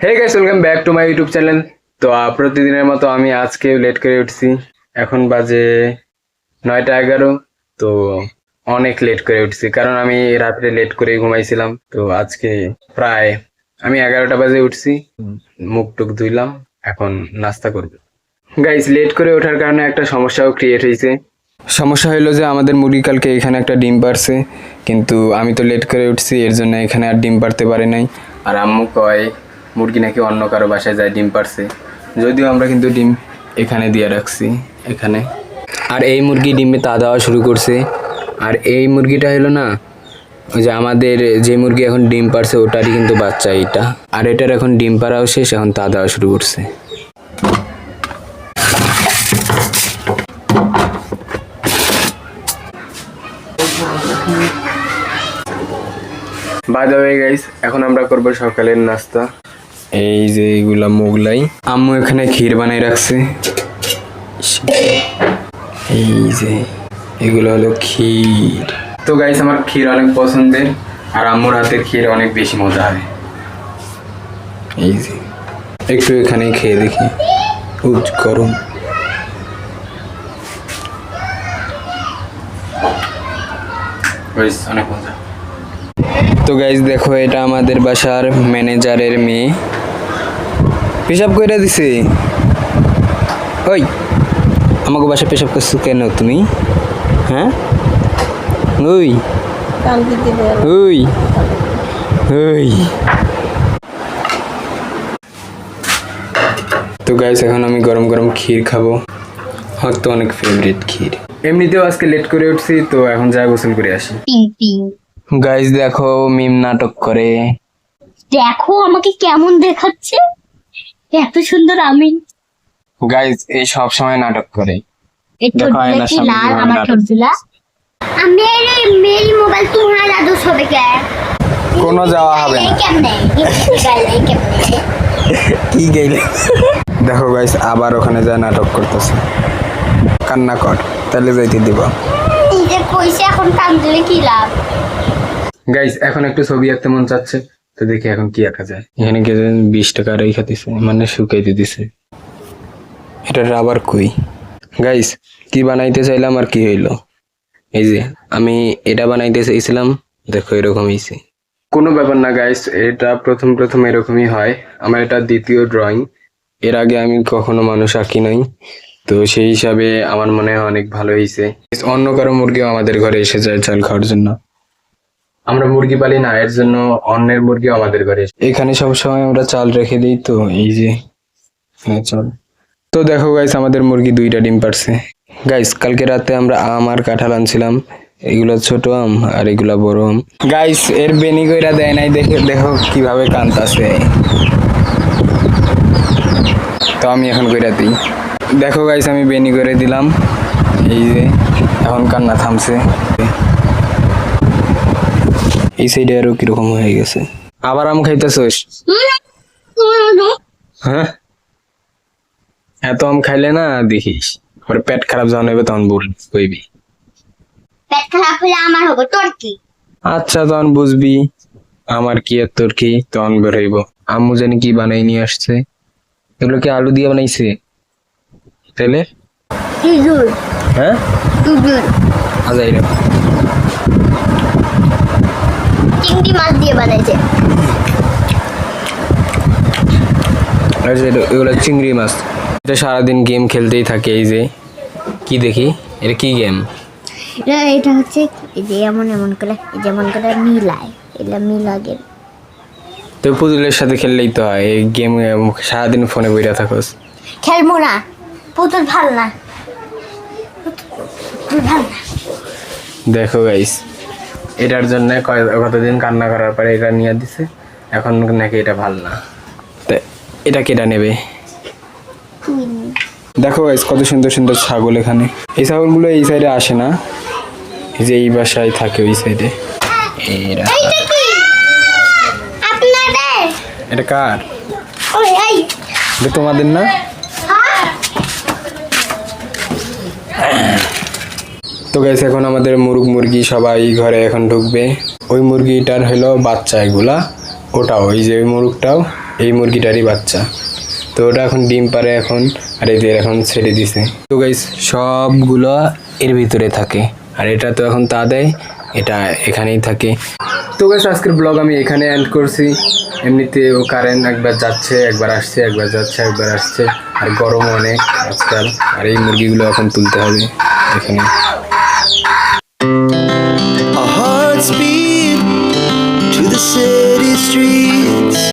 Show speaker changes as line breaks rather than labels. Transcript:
Hey guys, welcome back to my YouTube channel. তো প্রতিদিনের মতো আমি আজকে লেট করে উঠছি। এখন বাজে 9টা 11। তো অনেক লেট করে উঠছি কারণ আমি রাত্রে লেট করে ঘুমাইছিলাম। তো আজকে প্রায় আমি 11টা বাজে উঠছি, মুখ টুক ধুইলাম, এখন নাস্তা করব। গাইস, লেট করে ওঠার কারণে একটা সমস্যাও ক্রিয়েট হয়েছে। সমস্যা হলো যে আমাদের মুরগি কালকে এখানে একটা ডিম পারছে, কিন্তু আমি তো লেট করে উঠছি, এর জন্য এখানে আর ডিম পারতে পারে নাই। আর আম্মু কয় মুরগি নাকি অন্য কারো বাসায় যায় ডিম পারছে, যদিও আমরা কিন্তু ডিম এখানে দিয়ে রাখছি এখানে। আর এই মুরগি ডিমে তা দেওয়া শুরু করছে। আর এই মুরগিটা হলো না, ওই যে আমাদের যে মুরগি এখন ডিম পারছে ওটারই কিন্তু বাচ্চা এইটা। আর এটার এখন ডিম পাড়াও শেষ, এখন তা দেওয়া শুরু করছে। বাই দ্য ওয়ে গাইস, এখন আমরা করব সকালের নাস্তা। এই যে এইগুলা মোগলাই, আম্মু এখানে ক্ষীর বানাই রাখছে। এই যে এগুলো হলো ক্ষীর। তো গাইস, আমার ক্ষীর অনেক পছন্দের, আর আম্মুর হাতের ক্ষীর অনেক বেশি মজা হয়। এই যে একটু এখানেই খেয়ে দেখি, গরম। অনেক মজা। তো গাইস দেখো, এটা আমাদের বাসার ম্যানেজারের মেয়ে, পেশাব কইরা দিছে। ওই আমাকে বাসায় পেশাব করছো কেন তুমি? হ্যাঁ, ওই ওই ওই। তো গাইস, এখন আমি গরম গরম ক্ষীর খাবো। আমার তো অনেক ফেভারিট ক্ষীর। এমনিতেও আজকে লেট করে উঠছি, তো এখন যা গোসল করে আসি। গাইস দেখো, মিম নাটক করে।
দেখো আমাকে কেমন দেখাচ্ছে, এত সুন্দর আমি।
গাইস এই সব সময় নাটক করে।
এই ঠোঁটগুলো কি লাল, আমার ঠোঁটগুলা। मेरी मोबाइल तुम्हारा दोस्त হবে কে?
কোনো যাওয়া হবে না।
কেমনে
কি গেলে? দেখো গাইস, আবার ওখানে যায় নাটক করতেছে। কান্না কর, তাহলে যাইতে দিব।
এই যে কইছে এখন কান দিলে কি লাভ?
গাইস এখন একটু ছবি আঁকতে মন চাচ্ছে, তো দেখি এখন কি আঁকা যায়। এখানে কে 20 টাকা রেখা দিছে, মানে শুকাইতে দিছে। এটা আবার কই? গাইস কি বানাইতে চাইলাম আর কি হইলো? এই যে আমি এটা বানাইতে চাইছিলাম, দেখো এরকম হইছে। কোনো ব্যাপার না গাইস, এটা প্রথম এরকমই হয়। আমার এটা দ্বিতীয় ড্রয়িং, এর আগে আমি কখনো মানুষ আঁকি নাই, তো সেই হিসাবে আমার মনে হয় অনেক ভালো হয়েছে। অন্য কারো মুরগিও আমাদের ঘরে এসে যায় চাল খাওয়ার জন্য। আমরা মুরগি পালি না, এর জন্য অন্যের মুরগিও আমাদের ঘরে এখানে সবসময় আমরা চাল রেখে দিই। তো এই যে চাল। তো দেখো গাইস, আমাদের মুরগি 2টা ডিম পারছে। গাইস কালকে রাতে আমরা আম আর কাঁঠাল আনছিলাম, এগুলো ছোট আম আর এগুলা বড় আম। গাইস এর বেনি কইরা দেয় নাই, দেখে দেখো কিভাবে কাঁদতাছে। তো আমি এখন কইরা দিই। দেখো গাইস, আমি বেনি করে দিলাম, এই যে এখন কান্না থামছে। এই সাইডে আরো কিরকম হয়ে গেছে। আবার আম খাইতেছস? হ্যাঁ, এত আম খাইলে না দেখিস পরে পেট খারাপ যখন হবে তখন কইবি।
পেট খারাপ হলে আমার হবে, তোর কি?
আচ্ছা তখন বুঝবি আমার কি আর তোর কি, তখন বের হইব। আম্মু জানি কি বানাই নিয়ে আসছে, এগুলো কি আলু দিয়ে বানাইছে তাহলে? হ্যাঁ আজাই রে,
চিংড়ি মাছ দিয়ে বানাইছে।
এগুলো চিংড়ি মাছ। এটা সারাদিন গেম খেলতেই থাকে। এই যে কি দেখি, এটা কি গেম?
এটা হচ্ছে এই যে এমন করে, যেমন করে মিলায়, এটা মিলাগে।
তো পুতুলের সাথে খেললেই তো হয়। এই গেম সারাদিন ফোনে বইরা থাকোস।
খেলবো না, পুতুল ভাল না।
দেখো গাইস, এটার জন্য কতদিন কান্না করার পরে এটা নিয়ে দিছে, এখন নাকি এটা ভাল না। তো এটা কেটা নেবে? দেখো গাইস, কত সুন্দর সুন্দর ছাগল এখানে। এই ছাগলগুলো এই সাইডে আসে না, এই যে এই বাসায় থাকে ওই সাইডে। এরা এটা কার? এটা তোমাদের না? তো গাইস এখন আমাদের মুরগি সবাই ঘরে এখন ঢুকবে। ওই মুরগিটার হলো বাচ্চা, এগুলা ওটাও, ওই যে ওই মুরগটাও এই মুরগিটারই বাচ্চা। তো ওটা এখন ডিম পারে এখন, আর এদের এখন ছেড়ে দিছে। তো গাইস সবগুলো এর ভিতরে থাকে, আর এটা তো এখন তা দেয়, এটা এখানেই থাকে। তো গাইস আজকের ব্লগ আমি এখানে এন্ড করছি। এমনিতেও কারেন্ট একবার যাচ্ছে একবার আসছে, একবার যাচ্ছে একবার আসছে, আর গরম অনেক আজকাল। আর এই মুরগিগুলো এখন তুলতে হবে এখানে।
Our hearts beat to the city streets.